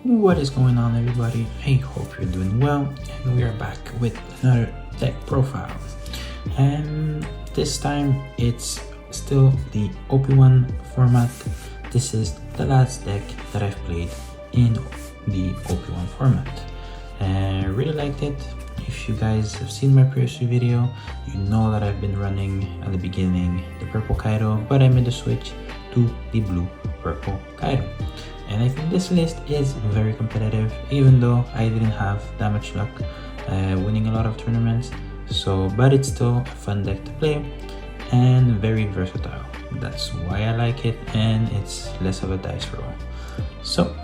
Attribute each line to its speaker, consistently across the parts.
Speaker 1: What is going on, everybody? I hope you're doing well, and we are back with another deck profile. And this time it's still the OP1 format. This is the last deck that I've played in the OP1 format, and I really liked it. If you guys have seen my previous video, you know that I've been running at the beginning the purple Kaido, but I made the switch to the blue purple Kaido. And I think this list is very competitive, even though I didn't have that much luck winning a lot of tournaments. But it's still a fun deck to play and very versatile. That's why I like it, and it's less of a dice roll. So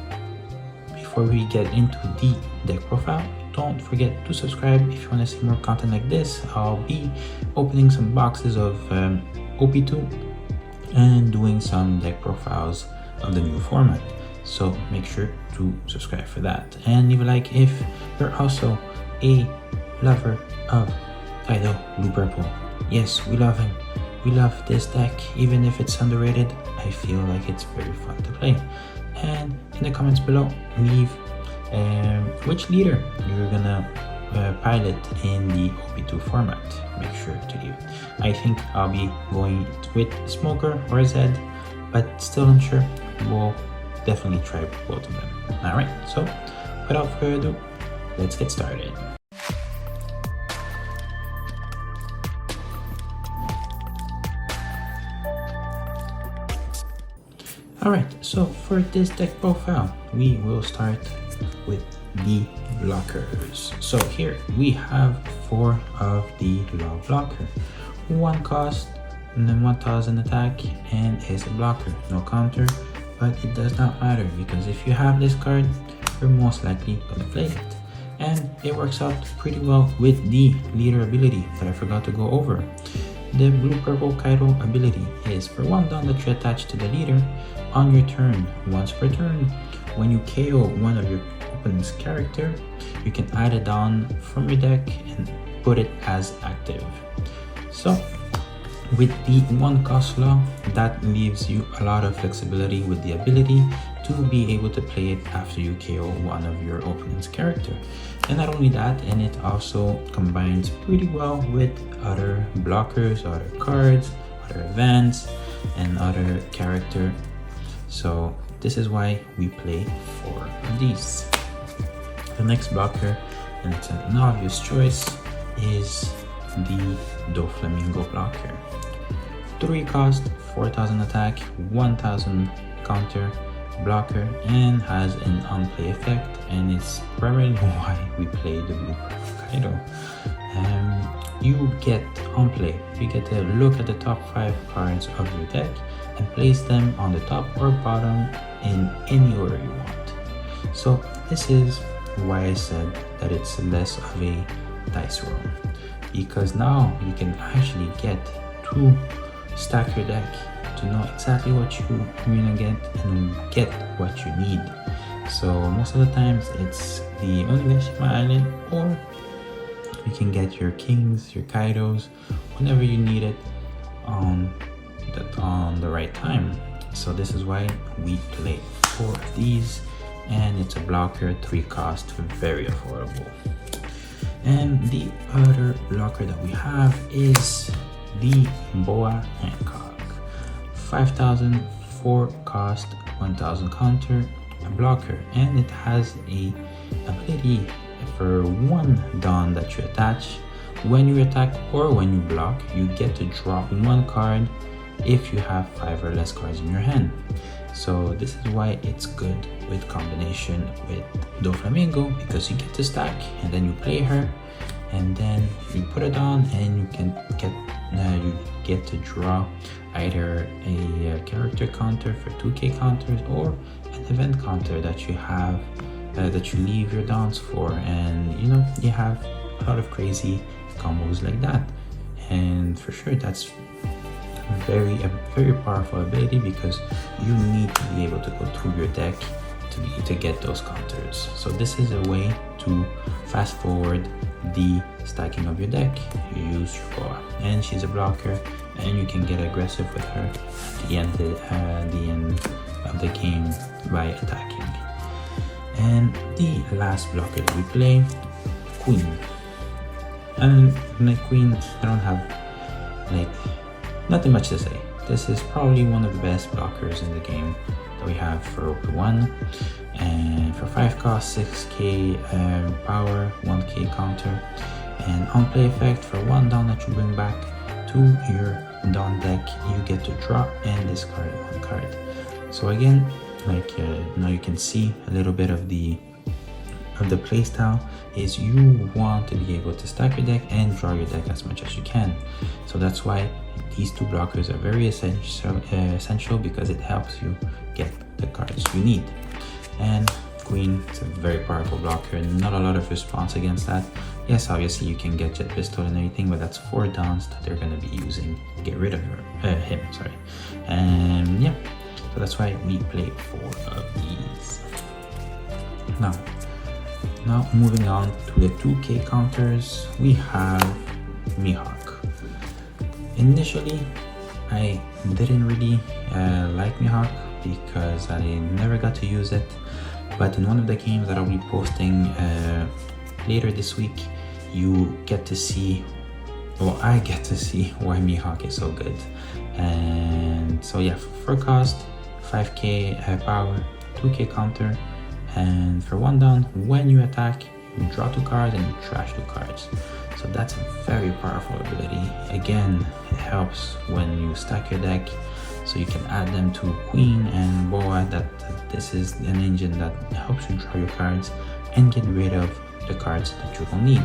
Speaker 1: before we get into the deck profile, don't forget to subscribe if you want to see more content like this. I'll be opening some boxes of OP2 and doing some deck profiles of the new format. So make sure to subscribe for that, and leave a like if you're also a lover of Kaido Blue Purple. Yes, we love him. We love this deck, even if it's underrated. I feel like it's very fun to play. And in the comments below, leave which leader you're gonna pilot in the OP2 format. Make sure to leave it. I think I'll be going with Smoker or Zed, but still unsure. We'll definitely try both of them. Alright, so without further ado, let's get started. Alright, so for this deck profile, we will start with the blockers. So here we have 4 of the law blocker. 1 cost and then 1000 attack, and is a blocker, no counter. But it does not matter, because if you have this card, you're most likely gonna play it. And it works out pretty well with the leader ability that I forgot to go over. The blue purple Kaido ability is for 1 down that you attach to the leader on your turn. Once per turn, when you KO one of your opponent's character, you can add it down from your deck and put it as active. So with the 1 cost law, that leaves you a lot of flexibility with the ability to be able to play it after you KO one of your opponent's character. And not only that, and it also combines pretty well with other blockers, other cards, other events, and other character. So this is why we play 4 of these. The next blocker, and it's an obvious choice, is the Doflamingo blocker. 3 cost, 4000 attack, 1000 counter blocker, and has an unplay effect, and it's primarily why we play the blue purple Kaido. You get unplay. You get to look at the top 5 cards of your deck and place them on the top or bottom in any order you want. So this is why I said that it's less of a dice roll, because now you can actually get to stack your deck to know exactly what you're gonna get and get what you need. So most of the times it's the Onigashima Island, or you can get your kings, your Kaidos, whenever you need it on the right time. So this is why we play 4 of these, and it's a blocker, 3 cost, very affordable. And the other blocker that we have is the Boa Hancock. 5000, 4 cost, 1000 counter, a blocker, and it has a ability for 1 dawn that you attach. When you attack or when you block, you get to draw 1 card if you have 5 or less cards in your hand. So this is why it's good with combination with Doflamingo, because you get to stack and then you play her, and then you put it on, and you can get to draw either a character counter for 2k counters, or an event counter that you have that you leave your downs for, and you have a lot of crazy combos like that. And for sure, that's a very powerful ability, because you need to be able to go through your deck to get those counters. So this is a way to fast forward the stacking of your deck. You use your Boa, and she's a blocker, and you can get aggressive with her at the end of the game by attacking. And the last blocker that we play, Queen. And like Queen, I don't have like nothing much to say. This is probably one of the best blockers in the game that we have for OP1. And for 5 cost, 6k power, 1k counter, and on play effect for 1 down that you bring back to your down deck, you get to draw and discard 1 card. So again, like now you can see a little bit of the playstyle is you want to be able to stack your deck and draw your deck as much as you can. So that's why these 2 blockers are very essential because it helps you get the cards you need. And Queen, it's a very powerful blocker, not a lot of response against that. Yes, obviously you can get Jet Pistol and everything, but that's 4 downs that they're going to be using to get rid of him, sorry. And yeah, so that's why we play 4 of these. Now moving on to the 2k counters, we have Mihawk. Initially, I didn't really like Mihawk because I never got to use it, but in one of the games that I'll be posting later this week, you get to see, well, I get to see why Mihawk is so good. And so yeah, for cost, 5k power, 2k counter, and for 1 down, when you attack, you draw 2 cards and you trash 2 cards. So that's a very powerful ability. Again, it helps when you stack your deck, so you can add them to Queen and Boa. That this is an engine that helps you draw your cards and get rid of the cards that you don't need.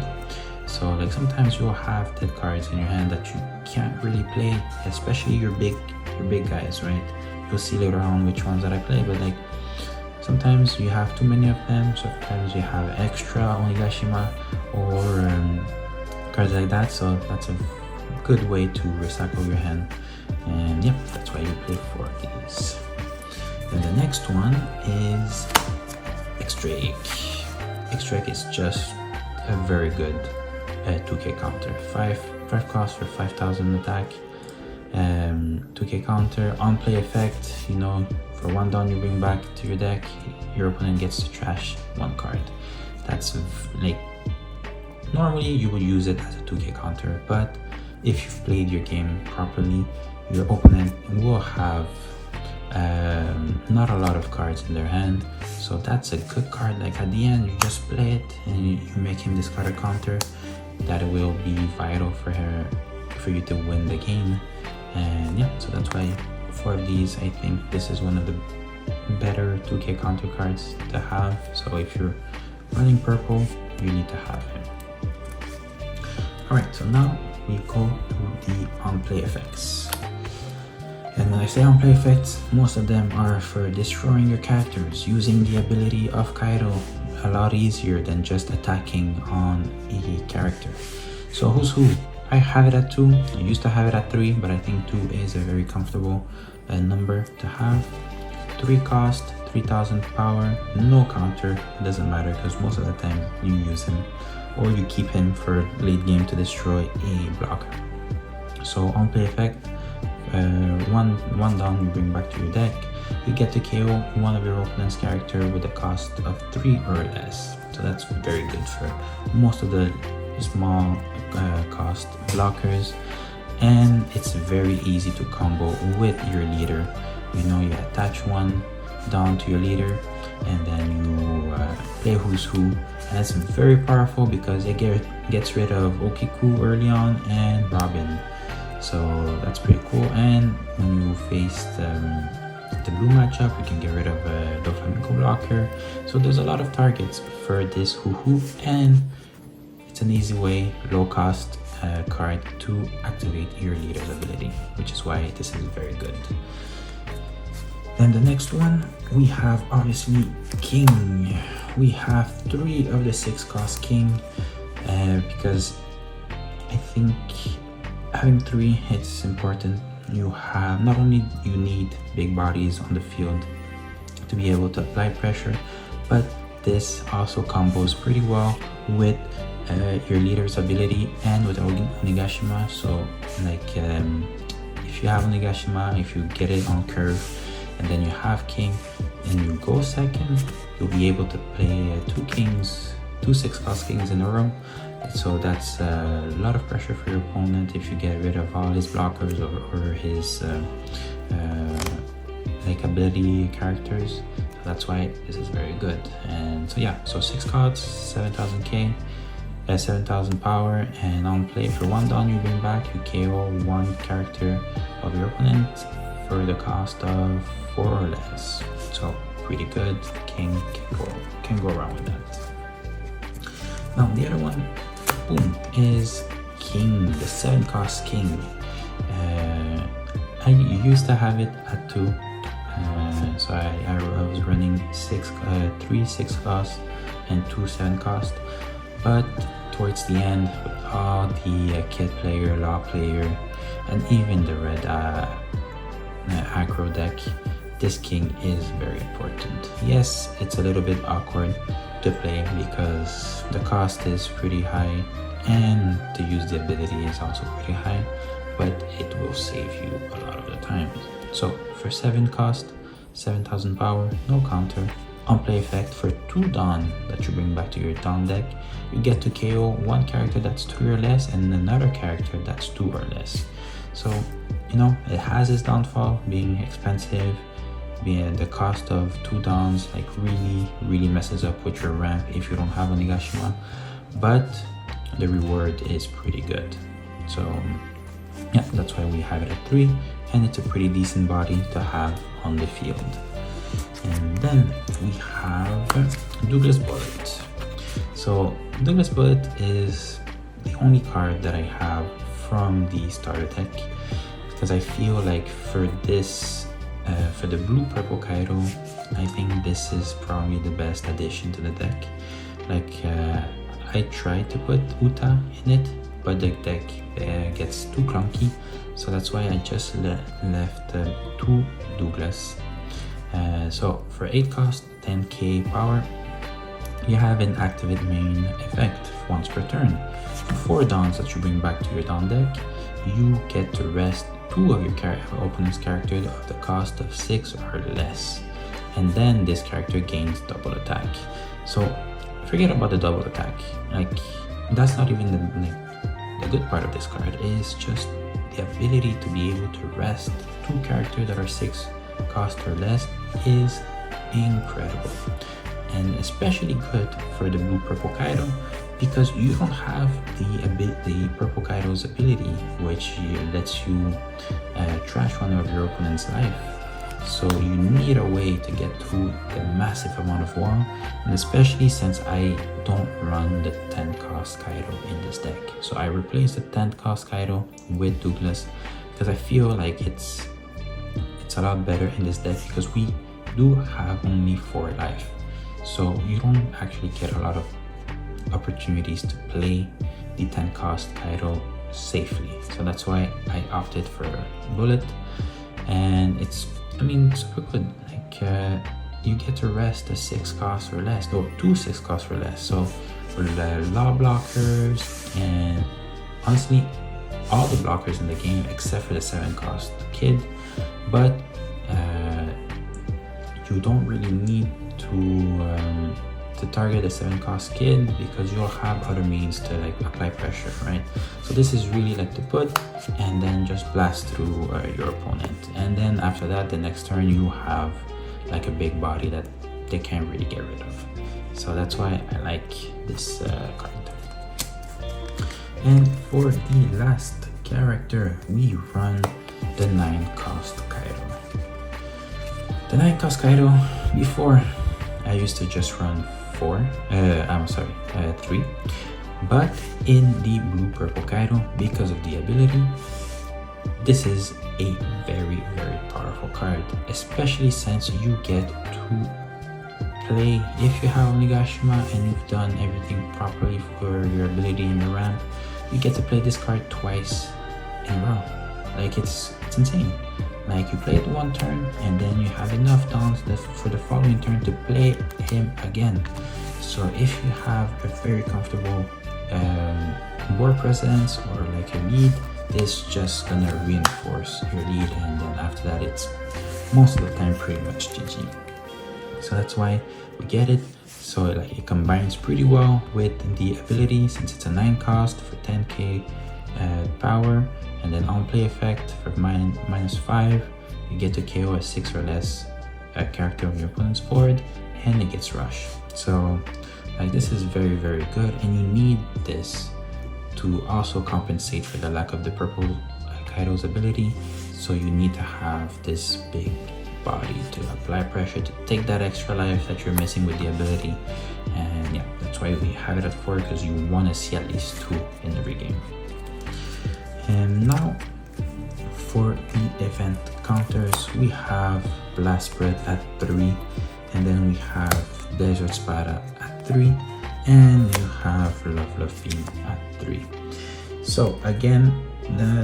Speaker 1: So like sometimes you'll have dead cards in your hand that you can't really play, especially your big guys, right? You'll see later on which ones that I play, but like sometimes you have too many of them, sometimes you have extra Onigashima or cards like that, so that's a good way to recycle your hand. And yeah, that's why you play 4 of these. Then the next one is X-Drake. X-Drake is just a very good 2k counter. 5 cost for 5000 attack, 2k counter, on play effect, you know, for 1 down you bring back to your deck, your opponent gets to trash 1 card. That's like, normally you would use it as a 2k counter, but if you've played your game properly, your opponent will have not a lot of cards in their hand, so that's a good card. Like at the end, you just play it and you make him discard a counter. That will be vital for you to win the game. And yeah, so that's why 4 of these, I think this is one of the better 2k counter cards to have. So if you're running purple, you need to have him. Alright, so now we go to the on-play effects. And when I say on-play effects, most of them are for destroying your characters, using the ability of Kaido a lot easier than just attacking on a character. So who's who? I have it at 2. I used to have it at 3, but I think 2 is a very comfortable number to have. 3 cost, 3000 power, no counter, doesn't matter because most of the time you use him or you keep him for late game to destroy a blocker. So on play effect, one down you bring back to your deck, you get to KO one of your opponent's character with a cost of 3 or less. So that's very good for most of the small cost blockers, and it's very easy to combo with your leader. You know, you attach 1 down to your leader and then you play who's who, and it's very powerful because it gets rid of Okiku early on and Robin. So that's pretty cool. And when you face the blue matchup, you can get rid of the Flamenco blocker. So there's a lot of targets for this hoo-hoo, and it's an easy way, low cost card to activate your leader's ability, which is why this is very good. Then the next one, we have obviously King. We have 3 of the 6 cost King because I think having 3, it's important. You have, not only you need big bodies on the field to be able to apply pressure, but this also combos pretty well with your leader's ability and with Onigashima. So like if you have Onigashima, if you get it on curve and then you have King and you go second, you'll be able to play two 6-cost kings in a row. So that's a lot of pressure for your opponent if you get rid of all his blockers or his like ability characters. So that's why this is very good. And so yeah, so 6 cards, 7,000k, 7,000 power, and on play for 1 Dawn you bring back, you KO 1 character of your opponent for the cost of 4 or less. So pretty good. King can go around with that. Now the other one, boom, is King, the 7-cost King. I used to have it at 2, so I was running 3 6-cost and 2 7-cost, but towards the end with all the kid player, law player, and even the red aggro deck, this King is very important. Yes, it's a little bit awkward to play because the cost is pretty high and to use the ability is also pretty high, but it will save you a lot of the time. So for 7 cost, 7,000 power, no counter, on play effect for 2 Dawn that you bring back to your Dawn deck, you get to KO 1 character that's 3 or less and another character that's 2 or less. So, you know, it has its downfall, being expensive, being the cost of 2 Dawns like really messes up with your ramp if you don't have Onigashima, but the reward is pretty good. So yeah, that's why we have it at 3, and it's a pretty decent body to have on the field. And then we have Douglas Bullet. So Douglas Bullet is the only card that I have from the starter deck, because I feel like for this for the blue purple Kaido, I think this is probably the best addition to the deck. Like I tried to put Uta in it, but the deck gets too clunky, so that's why I just left 2 Douglas. So for 8 cost, 10k power, you have an activate main effect once per turn. 4 Dawns that you bring back to your Dawn deck, you get to rest 2 of your opponent's characters of the cost of 6 or less, and then this character gains double attack. So forget about the double attack, like that's not even the good part of this card. Is just the ability to be able to rest 2 characters that are 6 cost or less is incredible, and especially good for the blue purple Kaido, because you don't have the purple Kaido's ability, which lets you trash one of your opponent's life. So you need a way to get through the massive amount of wall, and especially since I don't run the 10 cost Kaido in this deck. So I replaced the 10 cost Kaido with Douglas because I feel like it's a lot better in this deck, because we do have only 4 life. So you don't actually get a lot of opportunities to play the 10 cost Kaido safely. So that's why I opted for Bullet, and it's super good. Like you get to rest a 6 cost or less, or 2 6 costs or less. So for the law blockers, and honestly all the blockers in the game except for the 7 cost kid, but you don't really need to target a 7 cost kid because you'll have other means to like apply pressure, right? So this is really like to put and then just blast through your opponent, and then after that the next turn you have like a big body that they can't really get rid of. So that's why I like this card. And for the last character, we run the 9 cost Kaido. The 9 cost Kaido, before I used to just run 3, but in the blue purple Kaido, because of the ability, this is a very powerful card, especially since you get to play, if you have Onigashima and you've done everything properly for your ability in the ramp, you get to play this card twice in a row. Like it's insane. Like you play it 1 turn and then you have enough Dawns for the following turn to play him again. So if you have a very comfortable board presence or like a lead, it's just gonna reinforce your lead, and then after that it's most of the time pretty much GG. So that's why we get it. So like it combines pretty well with the ability, since it's a 9 cost for 10k power, and then on play effect for -5, you get to KO a 6 or less character on your opponent's board, and it gets rush. So like this is very good, and you need this to also compensate for the lack of the purple Kaido's ability. So you need to have this big body to apply pressure to take that extra life that you're missing with the ability. And yeah, that's why we have it at 4, because you want to see at least 2 in every game. And now for the event counters, we have Blast Breath at 3, and then we have Desert Spada at 3, and you have Love Fiend at 3. So again,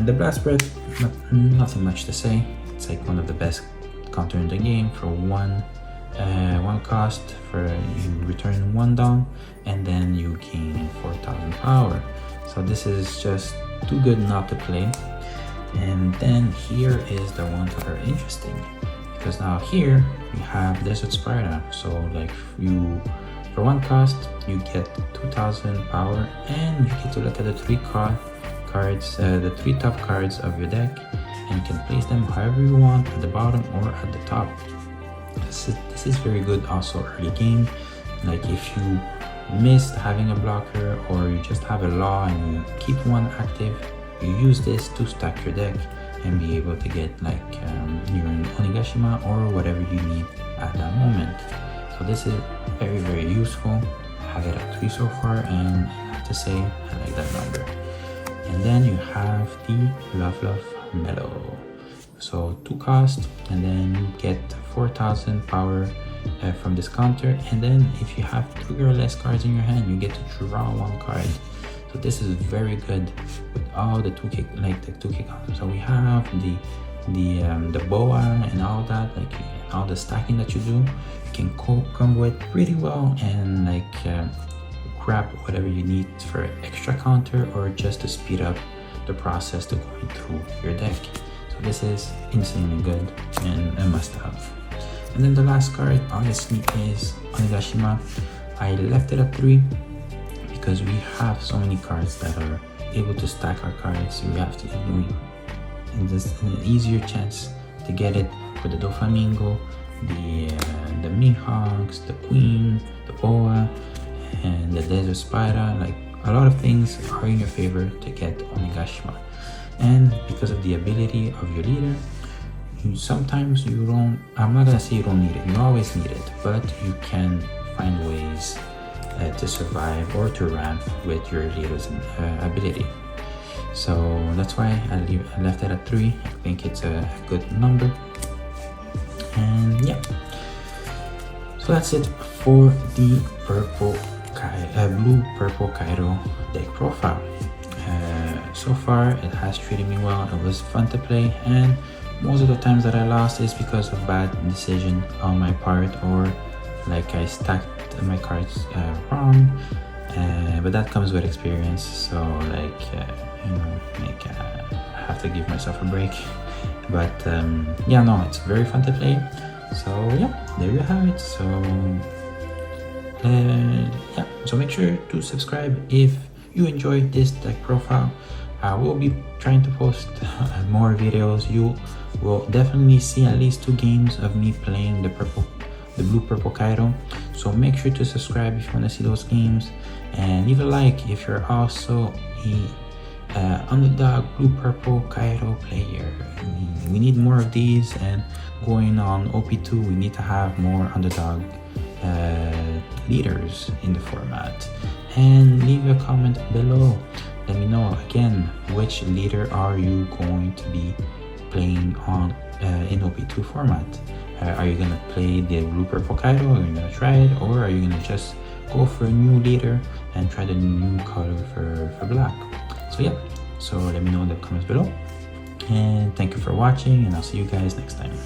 Speaker 1: the Blast Breath, nothing much to say. It's like one of the best counter in the game for one cost. For you return 1 down, and then you gain 4,000 power. So this is just too good not to play. And then here is the ones that are interesting, because now here we have Desert Sparta. So like you, for 1 cost, you get 2,000 power, and you get to look at the 3 cards, the 3 top cards of your deck, and you can place them however you want, at the bottom or at the top. This is very good also early game. Like if you missed having a blocker, or you just have a law and you keep 1 active, you use this to stack your deck and be able to get like your Onigashima or whatever you need at that moment. So this is very useful. I have it at 3 so far, and I have to say I like that number. And then you have the Love Mellow. So 2 cost, and then you get 4,000 power from this counter. And then if you have 3 or less cards in your hand, you get to draw 1 card. So this is very good with all the 2k, like the 2k counters. So we have the boa and all that, like all the stacking that you do, you can come with pretty well, and like grab whatever you need for extra counter, or just to speed up the process to going through your deck. So this is insanely good and a must-have. And then the last card, honestly, is Onigashima. I left it at 3 because we have so many cards that are able to stack our cards. We have to and there's an easier chance to get it with the Doflamingo, the Mihawks, the Queen, the Boa, and the Desert Spider. Like a lot of things are in your favor to get Onigashima. And because of the ability of your leader, sometimes you don't, I'm not gonna say you don't need it, you always need it, but you can find ways to survive or to ramp with your leader's ability. So that's why I left it at 3. I think it's a good number. And yeah, so that's it for the blue purple Kaido deck profile. So far it has treated me well. It was fun to play, and most of the times that I lost is because of bad decision on my part, or like I stacked my cards wrong, but that comes with experience. So like I have to give myself a break. But yeah, no, it's very fun to play. So yeah, there you have it. So yeah, so make sure to subscribe if you enjoyed this deck profile. I will be trying to post more videos. You will definitely see at least 2 games of me playing the blue purple Kaido. So make sure to subscribe if you want to see those games, and leave a like if you're also a underdog blue purple Kaido player. We need more of these, and going on OP2 we need to have more underdog leaders in the format. And leave a comment below. Let me know again, which leader are you going to be playing on in OP2 format? Are you gonna play the blue purple Kaido? Are you gonna try it, or are you gonna just go for a new leader and try the new color for black? So yeah, so let me know in the comments below, and thank you for watching, and I'll see you guys next time.